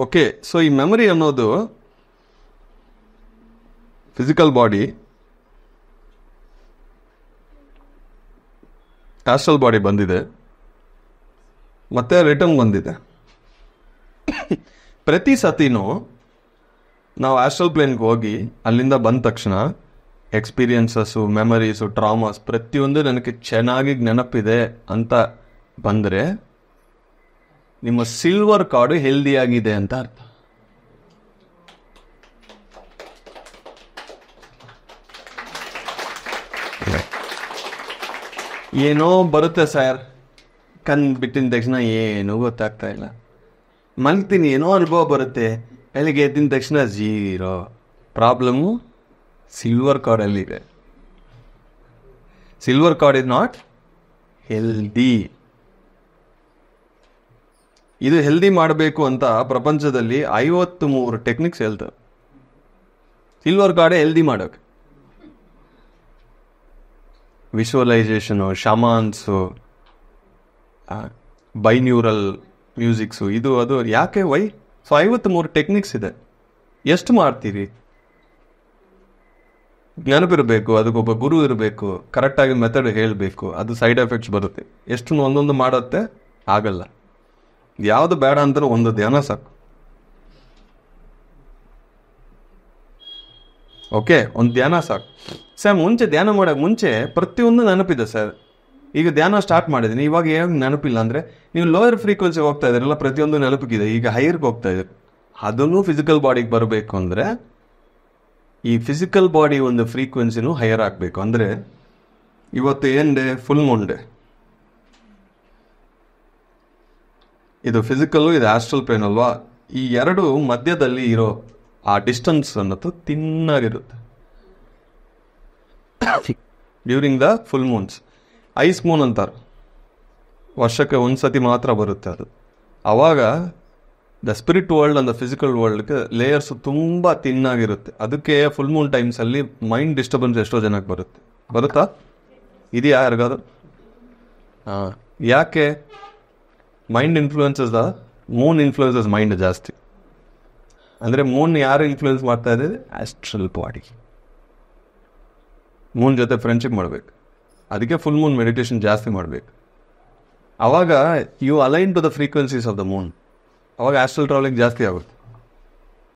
Okay, so ಈ memory ಅನ್ನೋದು physical body, astral body ಬಂದಿದೆ, ಮತ್ತೆ ರಿಟರ್ನ್ ಬಂದಿದೆ. ಪ್ರತಿ ಸತಿನೂ ನಾವು ಆಸ್ಟ್ರಲ್ ಪ್ಲೇನ್ಗೆ ಹೋಗಿ ಅಲ್ಲಿಂದ ಬಂದ ತಕ್ಷಣ ಎಕ್ಸ್ಪೀರಿಯನ್ಸಸ್ಸು, ಮೆಮರೀಸು, ಟ್ರಾಮಾಸ್ ಪ್ರತಿಯೊಂದು ನನಗೆ ಚೆನ್ನಾಗಿ ನೆನಪಿದೆ ಅಂತ ಬಂದರೆ ನಿಮ್ಮ ಸಿಲ್ವರ್ ಕಾರ್ಡು ಹೆಲ್ದಿಯಾಗಿದೆ ಅಂತ ಅರ್ಥ. ಏನೋ ಬರುತ್ತೆ ಸರ್, ಕಣ್ ಬಿಟ್ಟಿನ ತಕ್ಷಣ ಏನೂ ಗೊತ್ತಾಗ್ತಾ ಇಲ್ಲ. ಮಲ್ತೀನಿ, ಏನೋ ಅನುಭವ ಬರುತ್ತೆ, ಬೆಳಿಗ್ಗೆ ಎದ್ದಿನ ತಕ್ಷಣ ಝೀರೋ. ಪ್ರಾಬ್ಲಮ್ಮು ಸಿಲ್ವರ್ ಕಾರ್ಡಲ್ಲಿದೆ. Silver card is not healthy. ಇದು ಹೆಲ್ದಿ ಮಾಡಬೇಕು ಅಂತ ಪ್ರಪಂಚದಲ್ಲಿ 53 ಟೆಕ್ನಿಕ್ಸ್ ಹೇಳ್ತಾರೆ. ಸಿಲ್ವರ್ ಕಾರ್ಡೆ ಹೆಲ್ದಿ ಮಾಡೋಕೆ ವಿಶ್ವಲೈಸೇಷನು, ಶಮಾನ್ಸು, ಬೈನ್ಯೂರಲ್ ಮ್ಯೂಸಿಕ್ಸು, ಇದು ಅದು. ಯಾಕೆ? ವೈ? ಸೊ 53 ಟೆಕ್ನಿಕ್ಸ್ ಇದೆ. ಎಷ್ಟು ಮಾಡ್ತೀರಿ? ನೆನಪಿರಬೇಕು, ಅದಕ್ಕೊಬ್ಬ ಗುರು ಇರಬೇಕು, ಕರೆಕ್ಟಾಗಿ ಮೆಥಡ್ ಹೇಳಬೇಕು, ಅದು ಸೈಡ್ ಎಫೆಕ್ಟ್ಸ್ ಬರುತ್ತೆ. ಎಷ್ಟು ಒಂದೊಂದು ಮಾಡುತ್ತೆ, ಆಗಲ್ಲ. ಯಾವುದು ಬೇಡ ಅಂತಾರೆ, ಒಂದು ಧ್ಯಾನ ಸಾಕು. ಓಕೆ, ಒಂದು ಧ್ಯಾನ ಸಾಕು ಸರ್. ಮುಂಚೆ ಧ್ಯಾನ ಮಾಡೋಕೆ ಮುಂಚೆ ಪ್ರತಿಯೊಂದು ನೆನಪಿದೆ ಸರ್. ಈಗ ಧ್ಯಾನ ಸ್ಟಾರ್ಟ್ ಮಾಡಿದ್ದೀನಿ, ಇವಾಗ ಏನು ನೆನಪಿಲ್ಲ ಅಂದರೆ ನೀವು ಲೋಯರ್ ಫ್ರೀಕ್ವೆನ್ಸಿ ಹೋಗ್ತಾ ಇದ್ದೀರಲ್ಲ, ಪ್ರತಿಯೊಂದು ನೆನಪಿಗಿದೆ. ಈಗ ಹೈಯರ್ಗೆ ಹೋಗ್ತಾ ಇದ್ದೀರಿ, ಅದನ್ನು ಫಿಸಿಕಲ್ ಬಾಡಿಗೆ ಬರಬೇಕು ಅಂದರೆ ಈ ಫಿಸಿಕಲ್ ಬಾಡಿ ಒಂದು ಫ್ರೀಕ್ವೆನ್ಸಿನೂ ಹೈಯರ್ ಆಗಬೇಕು. ಅಂದರೆ ಇವತ್ತು ಏನು ಡೇ? Full moon day. ಇದು ಫಿಸಿಕಲ್ಲು, ಇದು ಆಸ್ಟ್ರಲ್ ಪ್ಲೇನ್ ಅಲ್ವಾ? ಈ ಎರಡು ಮಧ್ಯದಲ್ಲಿ ಇರೋ ಆ ಡಿಸ್ಟೆನ್ಸ್ ಅನ್ನೋದು ತಿನ್ನಾಗಿರುತ್ತೆ during the full moons. Ice moon ಅಂತಾರೆ, ವರ್ಷಕ್ಕೆ ಒಂದ್ಸತಿ ಮಾತ್ರ ಬರುತ್ತೆ ಅದು. ಆವಾಗ the spirit world and the physical ವರ್ಲ್ಡ್ಗೆ ಲೇಯರ್ಸ್ ತುಂಬ ತಿನ್ನಾಗಿರುತ್ತೆ. ಅದಕ್ಕೆ ಫುಲ್ ಮೂನ್ ಟೈಮ್ಸಲ್ಲಿ ಮೈಂಡ್ ಡಿಸ್ಟರ್ಬೆನ್ಸ್ ಎಷ್ಟೋ ಜನಕ್ಕೆ ಬರುತ್ತಾ? ಇದೆಯಾ ಯಾರಿಗಾದ್ರು? ಹಾಂ. ಯಾಕೆ? Mind influences the moon influences mind ಜಾಸ್ತಿ. ಅಂದರೆ ಮೂನ್ ಯಾರು ಇನ್ಫ್ಲೂಯೆನ್ಸ್ ಮಾಡ್ತಾ ಇದೆ? Astral body. ಮೂನ್ ಜೊತೆ ಫ್ರೆಂಡ್ಶಿಪ್ ಮಾಡಬೇಕು. ಅದಕ್ಕೆ ಫುಲ್ ಮೂನ್ ಮೆಡಿಟೇಷನ್ ಜಾಸ್ತಿ ಮಾಡಬೇಕು. ಆವಾಗ you align to the frequencies of the moon. ಅವಾಗ ಆಸ್ಟ್ರಲ್ ಟ್ರಾವೆಲಿಂಗ್ ಜಾಸ್ತಿ ಆಗುತ್ತೆ.